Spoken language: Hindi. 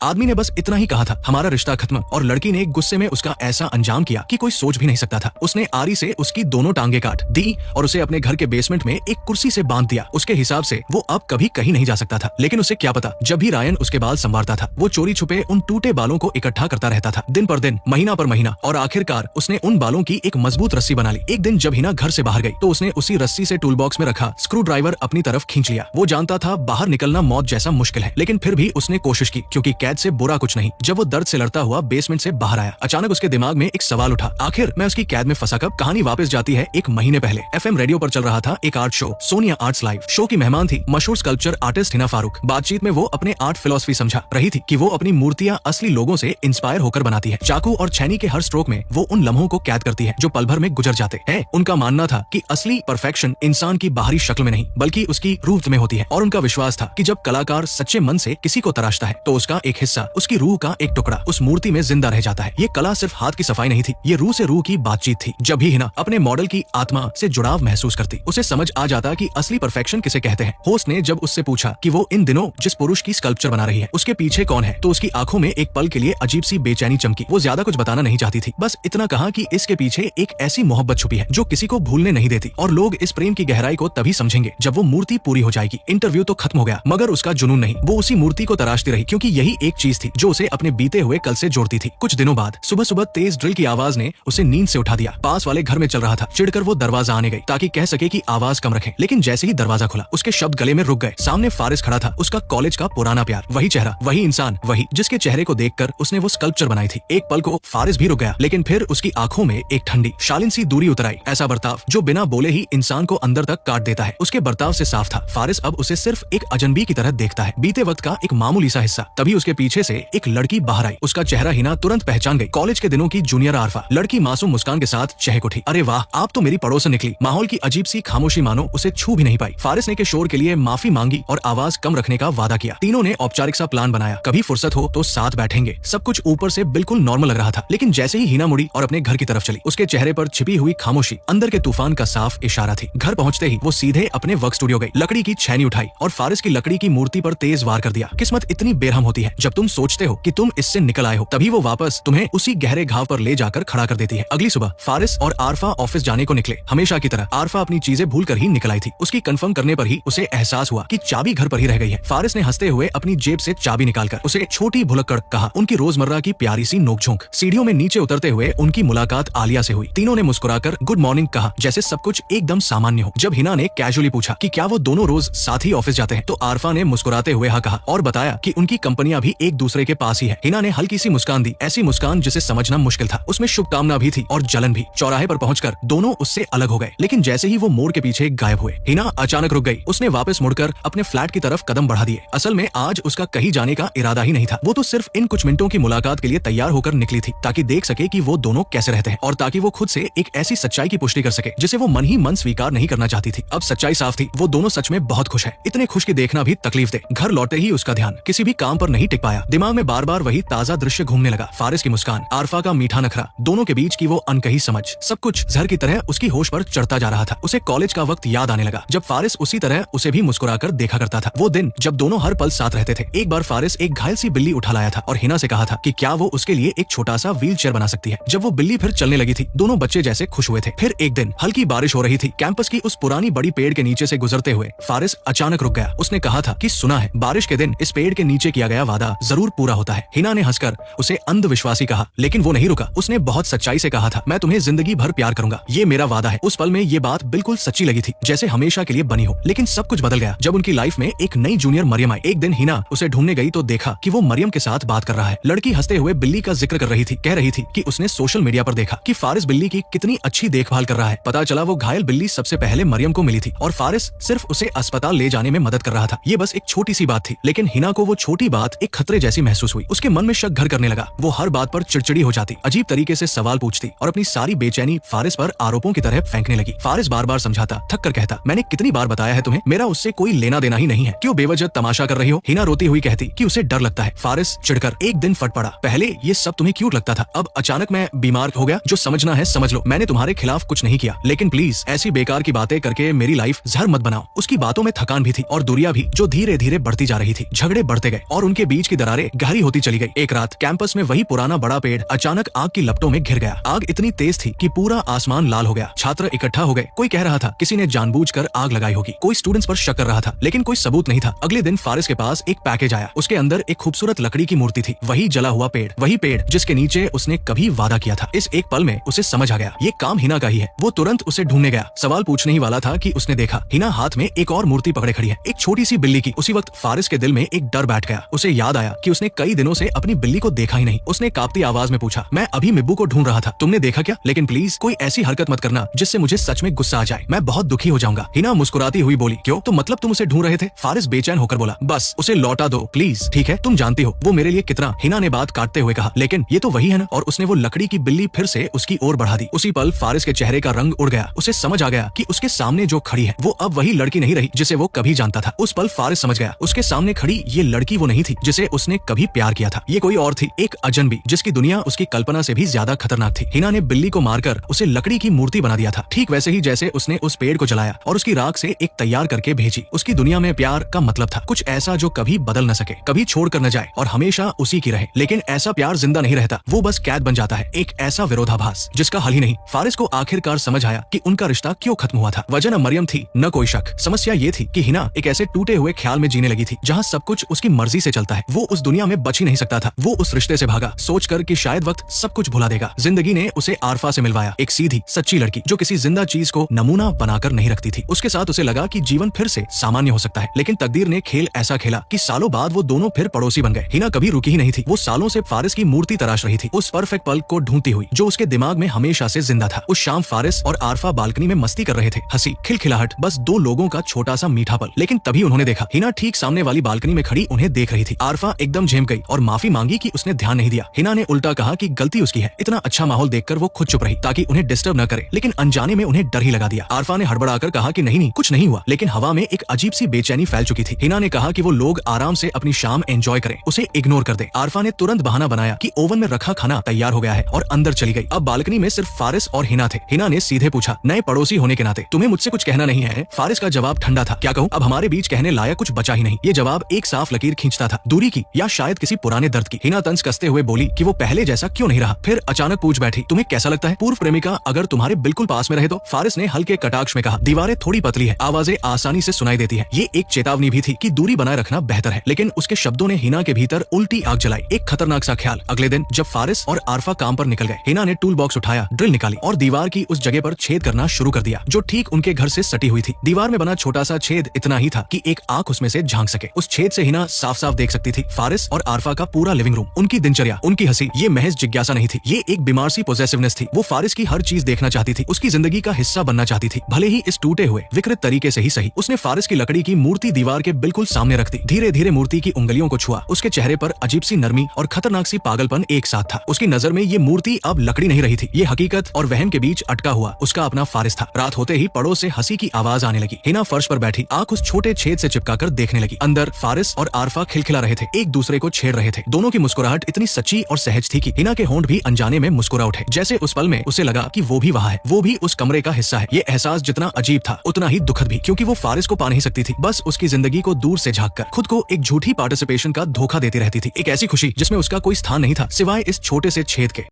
आदमी ने बस इतना ही कहा था, हमारा रिश्ता खत्म, और लड़की ने गुस्से में उसका ऐसा अंजाम किया कि कोई सोच भी नहीं सकता था। उसने आरी से उसकी दोनों टांगे काट दी और उसे अपने घर के बेसमेंट में एक कुर्सी से बांध दिया। उसके हिसाब से वो अब कभी कहीं नहीं जा सकता था, लेकिन उसे क्या पता, जब भी रायन उसके बाल संवारता था वो चोरी छुपे उन टूटे बालों को इकट्ठा करता रहता था, दिन पर दिन, महीना पर महीना, और आखिरकार उसने उन बालों की एक मजबूत रस्सी बना ली। एक दिन जब हिना घर से बाहर गई तो उसने उसी रस्सी से टूल बॉक्स में रखा स्क्रू ड्राइवर अपनी तरफ खींच लिया। वो जानता था बाहर निकलना मौत जैसा मुश्किल है, लेकिन फिर भी उसने कोशिश की, क्योंकि कैद से बुरा कुछ नहीं। जब वो दर्द से लड़ता हुआ बेसमेंट से बाहर आया, अचानक उसके दिमाग में एक सवाल उठा, आखिर मैं उसकी कैद में फंसा कब? कहानी वापस जाती है एक महीने पहले। एफएम रेडियो पर चल रहा था एक art show, Sonia arts live. Show की मेहमान थी मशहूर स्कल्पचर आर्टिस्ट हिना फारूक। बातचीत में वो अपने आर्ट फिलॉसफी समझा रही थी कि वो अपनी मूर्तियां असली लोगों से इंस्पायर होकर बनाती है। चाकू और छैनी के हर स्ट्रोक में वो उन लम्हों को कैद करती है जो पल भर में गुजर जाते हैं। उनका मानना था कि असली परफेक्शन इंसान की बाहरी शक्ल में नहीं बल्कि उसकी रूह में होती है, और उनका विश्वास था कि जब कलाकार सच्चे मन से किसी को तराशता है तो उसका एक हिस्सा, उसकी रूह का एक टुकड़ा उस मूर्ति में जिंदा रह जाता है। ये कला सिर्फ हाथ की सफाई नहीं थी, ये रूह से रूह की बातचीत थी। जब भी हिना अपने मॉडल की आत्मा से जुड़ाव महसूस करती, उसे समझ आ जाता कि असली परफेक्शन किसे कहते हैं। होस्ट ने जब उससे पूछा कि वो इन दिनों जिस पुरुष की स्कल्पचर बना रही है उसके पीछे कौन है, तो उसकी आंखों में एक पल के लिए अजीब सी बेचैनी चमकी। वो ज्यादा कुछ बताना नहीं चाहती थी, बस इतना कहा कि इसके पीछे एक ऐसी मोहब्बत छुपी है जो किसी को भूलने नहीं देती, और लोग इस प्रेम की गहराई को तभी समझेंगे जब वो मूर्ति पूरी हो जाएगी। इंटरव्यू तो खत्म हो गया, मगर उसका जुनून नहीं। वो उसी मूर्ति को तराशती रही, क्योंकि यही एक चीज थी जो उसे अपने बीते हुए कल से जोड़ती थी। कुछ दिनों बाद सुबह सुबह तेज ड्रिल की आवाज ने उसे नींद से उठा दिया। पास वाले घर में चल रहा था। चिढ़कर वो दरवाजा आने गई ताकि कह सके कि आवाज कम रखें, लेकिन जैसे ही दरवाजा खुला उसके शब्द गले में रुक गए। सामने फारिस खड़ा था, उसका कॉलेज का पुराना प्यार, वही चेहरा, वही इंसान, वही जिसके चेहरे को देखकर उसने वो स्कल्पचर बनाई थी। एक पल को फारिस भी रुक गया, लेकिन फिर उसकी आंखों में एक ठंडी शालीन सी दूरी उतर आई। ऐसा बर्ताव जो बिना बोले ही इंसान को अंदर तक काट देता है। उसके बर्ताव से साफ था, फारिस अब उसे सिर्फ एक अजनबी की तरह देखता है, बीते वक्त का एक मामूली सा हिस्सा। तभी उसके पीछे से एक लड़की बाहर आई। उसका चेहरा हिना तुरंत पहचान गई। कॉलेज के दिनों की जूनियर आरफा। लड़की मासूम मुस्कान के साथ चहक उठी, अरे वाह, आप तो मेरी पड़ोसन निकली। माहौल की अजीब सी खामोशी मानो उसे छू भी नहीं पाई। फारिस ने के शोर के लिए माफी मांगी और आवाज कम रखने का वादा किया। तीनों ने औपचारिक सा प्लान बनाया, कभी फुर्सत हो तो साथ बैठेंगे। सब कुछ ऊपर से बिल्कुल नॉर्मल लग रहा था, लेकिन जैसे ही हिना मुड़ी और अपने घर की तरफ चली, उसके चेहरे पर छिपी हुई खामोशी अंदर के तूफान का साफ इशारा थी। घर पहुंचते ही वो सीधे अपने वर्क स्टूडियो गई, लकड़ी की छैनी उठाई और फारिस की लकड़ी की मूर्ति पर तेज वार कर दिया। किस्मत इतनी बेरहम होती है, जब तुम सोचते हो कि तुम इससे निकल आए हो, तभी वो वापस तुम्हें उसी गहरे घाव पर ले जाकर खड़ा कर देती है। अगली सुबह फारिस और आरफा ऑफिस जाने को निकले। हमेशा की तरह आरफा अपनी चीजें भूल कर ही निकल आई थी। उसकी कंफर्म करने पर ही उसे एहसास हुआ कि चाबी घर पर ही रह गई है। फारिस ने हंसते हुए अपनी जेब से चाबी निकालकर उसे छोटी भुलक्कड़ कहा। उनकी रोजमर्रा की प्यारी सी नोकझोंक। सीढ़ियों में नीचे उतरते हुए उनकी मुलाकात आलिया से हुई। तीनों ने मुस्कुराकर गुड मॉर्निंग कहा, जैसे सब कुछ एकदम सामान्य हो। जब हिना ने कैजुअली पूछा कि क्या वो दोनों रोज साथ ही ऑफिस जाते हैं, तो आरफा ने मुस्कुराते हुए हाँ कहा और बताया कि उनकी कंपनियां भी एक दूसरे के पास ही है। हिना ने हल्की सी मुस्कान दी, ऐसी मुस्कान जिसे समझना मुश्किल था। उसमें शुभकामना भी थी और जलन भी। चौराहे पर पहुंचकर दोनों उससे अलग हो गए, लेकिन जैसे ही वो मोड़ के पीछे गायब हुए, हिना अचानक रुक गई। उसने वापस मुड़कर अपने फ्लैट की तरफ कदम बढ़ा दिए। असल में आज उसका कहीं जाने का इरादा ही नहीं था। वो तो सिर्फ इन कुछ मिनटों की मुलाकात के लिए तैयार होकर निकली थी, ताकि देख सके कि वो दोनों कैसे रहते हैं, और ताकि वो खुद से एक ऐसी सच्चाई की पुष्टि कर सके जिसे वो मन ही मन स्वीकार नहीं करना चाहती थी। अब सच्चाई साफ थी, वो दोनों सच में बहुत खुश है। इतने खुश की देखना भी तकलीफ दे। घर लौटे ही उसका ध्यान किसी भी काम पर नहीं टिक पाया। दिमाग में बार बार वही ताजा दृश्य घूमने लगा। फारिस की मुस्कान, आरफा का मीठा नखरा, दोनों के बीच की वो अनकही समझ, सब कुछ जहर की तरह उसकी होश पर चढ़ता जा रहा था। उसे कॉलेज का वक्त याद आने लगा, जब फारिस उसी तरह उसे भी मुस्कुराकर देखा करता था। वो दिन जब दोनों हर पल साथ रहते थे। एक बार फारिस एक घायल सी बिल्ली उठा लाया था और हिना से कहा था कि क्या वो उसके लिए एक छोटा सा व्हील चेयर बना सकती है। जब वो बिल्ली फिर चलने लगी थी, दोनों बच्चे जैसे खुश हुए थे। फिर एक दिन हल्की बारिश हो रही थी। कैंपस की उस पुरानी बड़ी पेड़ के नीचे से गुजरते हुए फारिस अचानक रुक गया। उसने कहा था कि सुना है, बारिश के दिन इस पेड़ के नीचे किया गया वादा जरूर पूरा होता है। हिना ने हंसकर उसे अंधविश्वासी कहा, लेकिन वो नहीं रुका। उसने बहुत सच्चाई से कहा था, मैं तुम्हें जिंदगी भर प्यार करूंगा, ये मेरा वादा है। उस पल में ये बात बिल्कुल सच्ची लगी थी, जैसे हमेशा के लिए बनी हो। लेकिन सब कुछ बदल गया जब उनकी लाइफ में एक नई जूनियर मरियम आई। एक दिन हिना उसे ढूंढने गई तो देखा कि वो मरियम के साथ बात कर रहा है। लड़की हंसते हुए बिल्ली का जिक्र कर रही थी, कह रही थी कि उसने सोशल मीडिया पर देखा कि फारिस बिल्ली की कितनी अच्छी देखभाल कर रहा है। पता चला वो घायल बिल्ली सबसे पहले मरियम को मिली थी और फारिस सिर्फ उसे अस्पताल ले जाने में मदद कर रहा था। ये बस एक छोटी सी बात थी, लेकिन हिना को वो छोटी बात एक खतरे जैसी महसूस हुई। उसके मन में शक घर करने लगा। वो हर बात पर चिड़चिड़ी हो जाती, अजीब तरीके से सवाल पूछती और अपनी सारी बेचैनी फारिस पर आरोपों की तरह फेंकने लगी। फारिस बार बार समझाता, थक कर कहता, मैंने कितनी बार बताया है तुम्हें, मेरा उससे कोई लेना देना ही नहीं है, क्यों बेवजह तमाशा कर रही हो। हिना रोती हुई कहती कि उसे डर लगता है। फारिस चिढ़कर एक दिन फट पड़ा, पहले ये सब तुम्हें क्यूट लगता था, अब अचानक मैं बीमार हो गया। जो समझना है समझ लो, मैंने तुम्हारे खिलाफ कुछ नहीं किया, लेकिन प्लीज ऐसी बेकार की बातें करके मेरी लाइफ जहर मत बनाओ। उसकी बातों में थकान भी थी और दूरियां भी, जो धीरे धीरे बढ़ती जा रही थी। झगड़े बढ़ते गए और उनके बीच की दरारें गहरी होती चली गई। एक रात कैंपस में वही पुराना बड़ा पेड़ अचानक आग की लपटों में घिर गया। आग इतनी तेज थी कि पूरा आसमान लाल हो गया। छात्र इकट्ठा हो गए। कोई कह रहा था किसी ने जानबूझकर आग लगाई होगी, कोई स्टूडेंट्स पर शक कर रहा था, लेकिन कोई सबूत नहीं था। अगले दिन फारिस के पास एक पैकेज आया। उसके अंदर एक खूबसूरत लकड़ी की मूर्ति थी, वही जला हुआ पेड़, वही पेड़ जिसके नीचे उसने कभी वादा किया था। इस एक पल में उसे समझ आ गया ये काम हिना का ही है। वो तुरंत उसे ढूंढने गया। सवाल पूछने ही वाला था कि उसने देखा हिना हाथ में एक और मूर्ति पकड़े खड़ी है, एक छोटी सी बिल्ली की। उसी वक्त फारिस के दिल में एक डर बैठ गया। उसे याद आया कि उसने कई दिनों से अपनी बिल्ली को देखा ही नहीं। उसने कांपती आवाज में पूछा, मैं अभी मिब्बू को ढूंढ रहा था, तुमने देखा क्या? लेकिन प्लीज कोई ऐसी हरकत मत करना जिससे मुझे सच में गुस्सा आ जाए, मैं बहुत दुखी हो जाऊंगा। हिना मुस्कुराती हुई बोली, क्यों? तो मतलब तुम उसे ढूंढ रहे थे? फारिस बेचैन होकर बोला, बस उसे लौटा दो प्लीज। ठीक है, तुम जानती हो वो मेरे लिए कितना। हिना ने बात काटते हुए कहा, लेकिन ये तो वही है ना। और उसने वो लकड़ी की बिल्ली फिर से उसकी ओर बढ़ा दी। उसी पल फारिस के चेहरे का रंग उड़ गया। उसे समझ आ गया कि उसके सामने जो खड़ी है वो अब वही लड़की नहीं रही जिसे वो कभी जानता था। उस पल फारिस समझ गया उसके सामने खड़ी ये लड़की वो नहीं थी जिसे उसने कभी प्यार किया था। ये कोई और थी, एक अजनबी जिसकी दुनिया उसकी कल्पना से भी ज्यादा खतरनाक थी। हिना ने बिल्ली को मारकर उसे लकड़ी की मूर्ति बना दिया था, ठीक वैसे ही जैसे उसने उस पेड़ को जलाया और उसकी राख से एक तैयार करके भेजी। उसकी दुनिया में प्यार का मतलब था कुछ ऐसा जो कभी बदल न सके, कभी छोड़कर न जाए और हमेशा उसी की रहे। लेकिन ऐसा प्यार जिंदा नहीं रहता, वो बस कैद बन जाता है, एक ऐसा विरोधाभास जिसका हल ही नहीं। फारिस को आखिरकार समझ आया कि उनका रिश्ता क्यों खत्म हुआ था। वजह न मरियम थी न कोई शक। समस्या ये थी कि हिना एक ऐसे टूटे हुए ख्याल में जीने लगी थी जहाँ सब कुछ उसकी मर्जी से चलता है। वो उस दुनिया में बच ही नहीं सकता था। वो उस रिश्ते से भागा सोचकर कि शायद वक्त सब कुछ भुला देगा। जिंदगी ने उसे आरफा से मिलवाया, एक सीधी सच्ची लड़की जो किसी जिंदा चीज को नमूना बनाकर नहीं रखती थी। उसके साथ उसे लगा कि जीवन फिर से सामान्य हो सकता है, लेकिन तकदीर ने खेल ऐसा खेला कि सालों बाद वो दोनों फिर पड़ोसी बन गए। हिना कभी रुकी ही नहीं थी। वो सालों से फारिस की मूर्ति तराश रही थी, उस परफेक्ट पल को ढूंढती हुई जो उसके दिमाग में हमेशा से जिंदा था। उस शाम फारिस और आरफा बालकनी में मस्ती कर रहे थे, हंसी खिलखिलाहट, बस दो लोगों का छोटा सा मीठा पल। लेकिन तभी उन्होंने देखा हिना ठीक सामने वाली बालकनी में खड़ी उन्हें देख रही थी। आरफा एकदम झेम गई और माफी मांगी कि उसने ध्यान नहीं दिया। हिना ने उल्टा कहा कि गलती उसकी है। इतना अच्छा माहौल देखकर वो खुद चुप रही ताकि उन्हें डिस्टर्ब न करे, लेकिन अनजाने में उन्हें डर ही लगा दिया। आरफा ने हड़बड़ाकर कहा कि नहीं कुछ नहीं हुआ, लेकिन हवा में एक अजीब सी बेचैनी फैल चुकी थी। हिना ने कहा कि वो लोग आराम से अपनी शाम एंजॉय करें, उसे इग्नोर कर दे। आरफा ने तुरंत बहाना बनाया कि ओवन में रखा खाना तैयार हो गया है और अंदर चली गई। अब बालकनी में सिर्फ फारिस और हिना थे। हिना ने सीधे पूछा, नए पड़ोसी होने के नाते तुम्हें मुझसे कुछ कहना नहीं है? फारिस का जवाब ठंडा था, क्या कहूँ, अब हमारे बीच कहने लायक कुछ बचा ही नहीं। ये जवाब एक साफ लकीर खींचता था, दूरी की या शायद किसी पुराने दर्द की। हिना तंज कसते हुए बोली कि वो पहले जैसा क्यों नहीं रहा। फिर अचानक पूछ बैठी, तुम्हें कैसा लगता है पूर्व प्रेमिका अगर तुम्हारे बिल्कुल पास में रहे तो? फारिस ने हल्के कटाक्ष में कहा, दीवारें थोड़ी पतली है, आवाजें आसानी से सुनाई देती है। ये एक चेतावनी भी थी कि दूरी बनाए रखना बेहतर है। लेकिन उसके शब्दों ने हिना के भीतर उल्टी आग जलाई, एक खतरनाक सा ख्याल। अगले दिन जब फारिस और आरफा काम पर निकल गए, हिना ने टूल बॉक्स उठाया, ड्रिल निकाली और दीवार की उस जगह पर छेद करना शुरू कर दिया जो ठीक उनके घर से सटी हुई थी। दीवार में बना छोटा सा छेद इतना ही था कि एक आंख उसमें से झांक सके। उस छेद से हिना साफ साफ देख सकती थी फारिस और आरफा का पूरा लिविंग रूम, उनकी दिनचर्या, उनकी हंसी। ये महज जिज्ञासा नहीं थी, ये एक बीमार सी पोजेसिवनेस थी। वो फारिस की हर चीज देखना चाहती थी, उसकी जिंदगी का हिस्सा बनना चाहती थी, भले ही इस टूटे हुए विकृत तरीके से ही सही। उसने फारिस की लकड़ी की मूर्ति दीवार के बिल्कुल सामने रख दी, धीरे धीरे मूर्ति की उंगलियों को छुआ। उसके चेहरे पर अजीब सी नरमी और खतरनाक सी पागलपन एक साथ था। उसकी नजर में ये मूर्ति अब लकड़ी नहीं रही थी, ये हकीकत और वहम के बीच अटका हुआ उसका अपना फारिस था। रात होते ही पड़ोस से हंसी की आवाज आने लगी। हिना फर्श पर बैठी आंख उस छोटे छेद से चिपकाकर देखने लगी। अंदर फारिस और आरफा खिलखिला रहे थे, एक दूसरे को छेड़ रहे थे। दोनों की मुस्कुराहट इतनी सच्ची और सहज थी कि हिना के होंठ भी अनजाने में मुस्कुरा उठे, जैसे उस पल में उसे लगा कि वो भी वहाँ है, वो भी उस कमरे का हिस्सा है। ये एहसास जितना अजीब था उतना ही दुखद भी, क्योंकि वो फारिस को पा नहीं सकती थी, बस उसकी जिंदगी को दूर से झांक कर खुद को एक झूठी पार्टिसिपेशन का धोखा देती रहती थी। एक ऐसी खुशी जिसमें उसका कोई स्थान नहीं था सिवाय इस छोटे से छेद के।